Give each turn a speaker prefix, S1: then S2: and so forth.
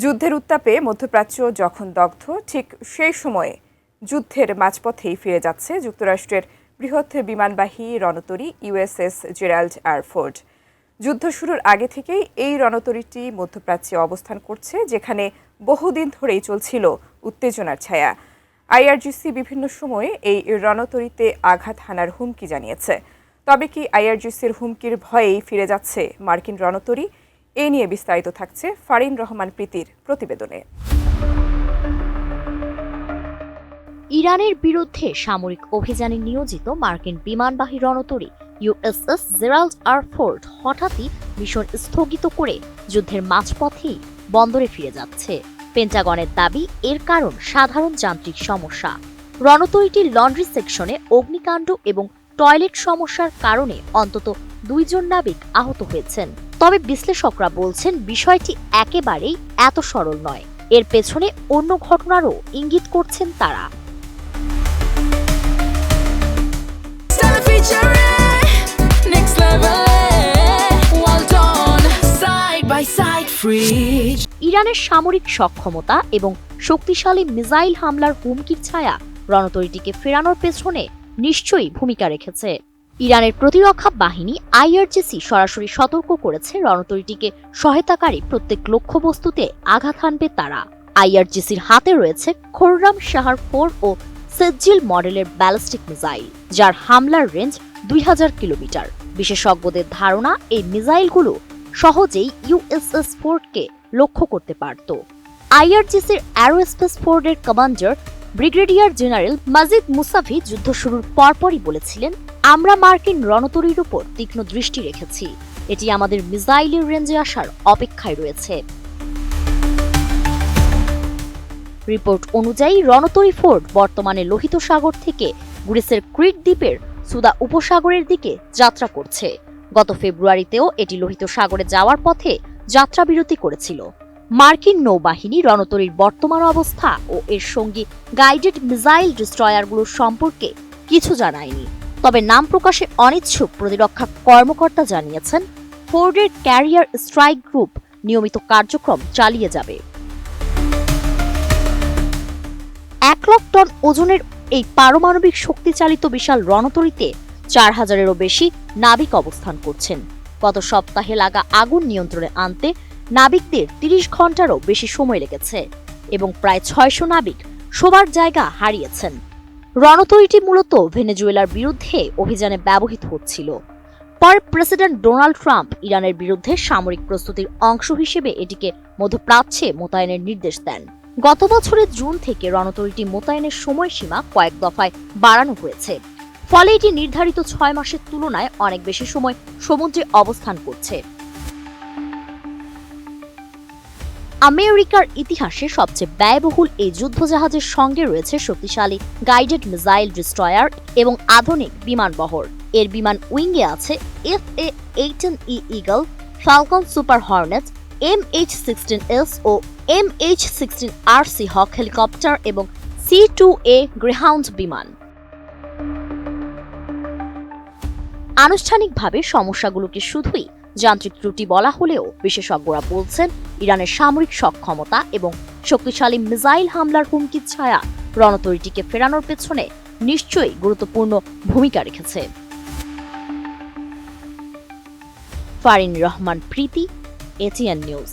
S1: যুদ্ধের উত্তাপে মধ্যপ্রাচ্য যখন দগ্ধ, ঠিক সেই সময়ে যুদ্ধের মাঝপথেই ফিরে যাচ্ছে যুক্তরাষ্ট্রের বৃহৎ বিমানবাহী রণতরী ইউএসএস জেরাল্ড আর ফোর্ড। যুদ্ধ শুরুর আগে থেকেই এই রণতরীটি মধ্যপ্রাচ্যে অবস্থান করছে, যেখানে বহুদিন ধরেই চলছিল উত্তেজনার ছায়া। আইআরজিসি বিভিন্ন সময়ে এই রণতরীতে আঘাত হানার হুমকি জানিয়েছে। তবে কি আইআরজিসির হুমকির ভয়েই ফিরে যাচ্ছে মার্কিন রণতরী? এ নিয়ে বিস্তারিত থাকছে ফারিন রহমান প্রীতির প্রতিবেদনে।
S2: ইরানের বিরুদ্ধে সামরিক অভিযানে নিয়োজিত মার্কিন বিমানবাহী রণতরী ইউএসএস জেরাল্ড আর ফোর্ড হঠাৎই মিশন স্থগিত করে যুদ্ধের মাঝপথেই বন্দরে ফিরে যাচ্ছে। পেন্টাগনের দাবি, এর কারণ সাধারণ যান্ত্রিক সমস্যা। রণতরীটির লন্ড্রি সেকশনে অগ্নিকাণ্ড এবং টয়লেট সমস্যার কারণে অন্তত 2 জন নাবিক আহত হয়েছেন। তবে বিশ্লেষকরা বলছেন বিষয়টি একেবারেই এত সরল নয়। এর পেছনে অন্য ঘটনারও ইঙ্গিত করছেন তারা। ইরানের সামরিক সক্ষমতা এবং শক্তিশালী মিসাইল হামলার হুমকির ছায়া রণতরীটিকে ফেরানোর পেছনে নিশ্চয়ই ভূমিকা রেখেছে। ইরানের প্রতিরক্ষা বাহিনী আইআরজিসি সরাসরি সতর্ক করেছে রণতরীটিকে সহায়তাকারী প্রত্যেক লক্ষ্যবস্তুতে আঘাত হানবে তারা। আইআরজিসির হাতে রয়েছে খোররাম শাহর 4 ও সেজ্জিল মডেলের ব্যালিস্টিক মিসাইল, যার হামলার রেঞ্জ 2000 কিলোমিটার। বিশেষজ্ঞদের ধারণা, এই মিসাইলগুলো সহজেই ইউএসএস ফোর্ডকে লক্ষ্য করতে পারত। আইআরজিসির অ্যারোস্পেস ফোর্ডের কমান্ডার ব্রিগেডিয়ার জেনারেল মাজিদ মুসাভি যুদ্ধ শুরুর পরপরই বলেছিলেন, আমরা মার্কিন রণতরীর উপর তীক্ষ্ণ দৃষ্টি রেখেছি, এটি আমাদের মিসাইলের রেঞ্জে আসার অপেক্ষায় রয়েছে। রিপোর্ট অনুযায়ী রণতরী ফোর্ড বর্তমানে লোহিত সাগর থেকে গ্রিসের ক্রিট দ্বীপের সুদা উপসাগরের দিকে যাত্রা করছে। গত ফেব্রুয়ারিতেও এটি লোহিত সাগরে যাওয়ার পথে যাত্রাবিরতি করেছিল। মার্কিন নৌবাহিনী রণতরীর বর্তমান অবস্থা ও এর সঙ্গী গাইডেড মিসাইল ডিস্ট্রয়ারগুলোর সম্পর্কে কিছু জানায়নি। তবে নাম প্রকাশে অনিচ্ছুক প্রতিরক্ষা কর্মকর্তা জানিয়েছেন, ফোর্ডের ক্যারিয়ার স্ট্রাইক গ্রুপ নিয়মিত কার্যক্রম চালিয়ে যাবে। 1 লাখ টন ওজনের এই পারমাণবিক শক্তিচালিত বিশাল রণতরীতে 4000-এরও বেশি নাবিক অবস্থান করছেন। গত সপ্তাহে লাগা আগুন নিয়ন্ত্রণে আনতে নাবিকদের 30 ঘন্টারও বেশি সময় লেগেছে এবং প্রায় 600 নাবিক শোবার জায়গা হারিয়েছেন। রণতরীটি মূলত ভেনেজুয়েলার বিরুদ্ধে অভিযানে ব্যবহৃত হচ্ছিল। পরে প্রেসিডেন্ট ডোনাল্ড ট্রাম্প ইরানের বিরুদ্ধে সামরিক প্রস্তুতির অংশ হিসেবে এটিকে মধ্যপ্রাচ্যে মোতায়েনের নির্দেশ দেন। গত বছরের জুন থেকে রণতরীটি মোতায়েনের সময়সীমা কয়েক দফায় বাড়ানো হয়েছে, ফলে এটি নির্ধারিত 6 মাসের তুলনায় অনেক বেশি সময় সমুদ্রে অবস্থান করছে। আমেরিকার ইতিহাসে সবচেয়ে ব্যয়বহুল এই যুদ্ধজাহাজের সঙ্গে রয়েছে শক্তিশালী গাইডেড মিসাইল ডিস্ট্রয়ার এবং আধুনিক বিমানবহর। এর বিমান উইংয়ে আছে FA-18E eagle, Falcon super Hornet, MH-16S ও MH-16RC হক হেলিকপ্টার এবং C-2A গ্রেহাউন্ড বিমান। আনুষ্ঠানিকভাবে সমস্যাগুলোকে শুধুই যান্ত্রিক ত্রুটি বলা হলেও বিশেষজ্ঞরা বলছেন, ইরানের সামরিক সক্ষমতা এবং শক্তিশালী মিসাইল হামলার হুমকির ছায়া রণতরীটিকে ফেরানোর পেছনে নিশ্চয়ই গুরুত্বপূর্ণ ভূমিকা রেখেছে। ফারিন রহমান প্রীতি, ATN নিউজ।